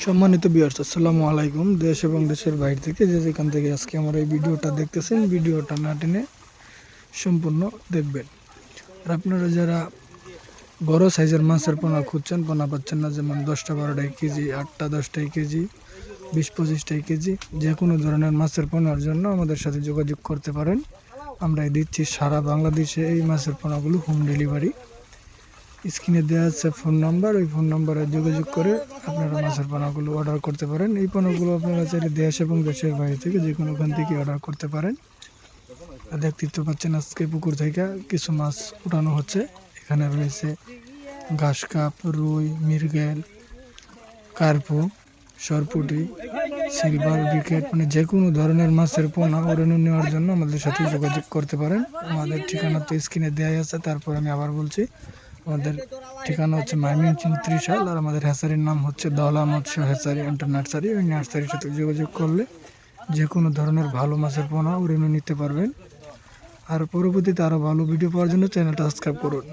সম্মানিত ভিউয়ার্স, আসসালামু আলাইকুম। দেশ এবং দেশের বাইরে থেকে যে যেখান থেকে আজকে আমার এই ভিডিওটা দেখতেছেন, ভিডিওটা না টেনে সম্পূর্ণ দেখবেন। আর আপনারা যারা বড় সাইজের মাছের পোনা খুঁজছেন, পোনা পাচ্ছেন না, যেমন 10টা 12টাই কেজি, 8টা 10টাই কেজি, 20-25টাই কেজি, যে কোনো ধরনের মাছের পোনার জন্য আমাদের সাথে যোগাযোগ করতে পারেন। আমরা দিচ্ছি সারা বাংলাদেশে এই মাছের পোনাগুলো হোম ডেলিভারি। স্ক্রিনে দেওয়া আছে ফোন নাম্বার, ওই ফোন নাম্বারে যোগাযোগ করে আপনারা মাছের পোনাগুলো অর্ডার করতে পারেন। এই পোনাগুলো আপনারা চাইলে দেশ এবং দেশের বাইরে থেকে যে কোনোখান থেকে অর্ডার করতে পারেন। দেখতে পাচ্ছেন আজকে পুকুর থেকে কিছু মাছ উঠানো হচ্ছে। এখানে রয়েছে ঘাস কাপ, রুই, মৃগেল, কার্পু, সরপুটি, সিলভার বিকেট, মানে যে কোনো ধরনের মাছের পোনা ওড়ানো নেওয়ার জন্য আমাদের সাথে যোগাযোগ করতে পারেন। আমাদের ঠিকানা তো স্ক্রিনে দেওয়া আছে, তারপর আমি আবার বলছি, আমাদের ঠিকানা হচ্ছে ময়মনসিংহ ত্রিশাল, আর আমাদের হ্যাচারির নাম হচ্ছে দলা মৎস্য হ্যাচারি অ্যান্ড নার্সারি। ওই নার্সারির সাথে যোগাযোগ করলে যে কোনো ধরনের ভালো মাছের পোনা ওড়ানো নিতে পারবেন। আর পরবর্তীতে আরও ভালো ভিডিও পাওয়ার জন্য চ্যানেলটা সাবস্ক্রাইব করুন।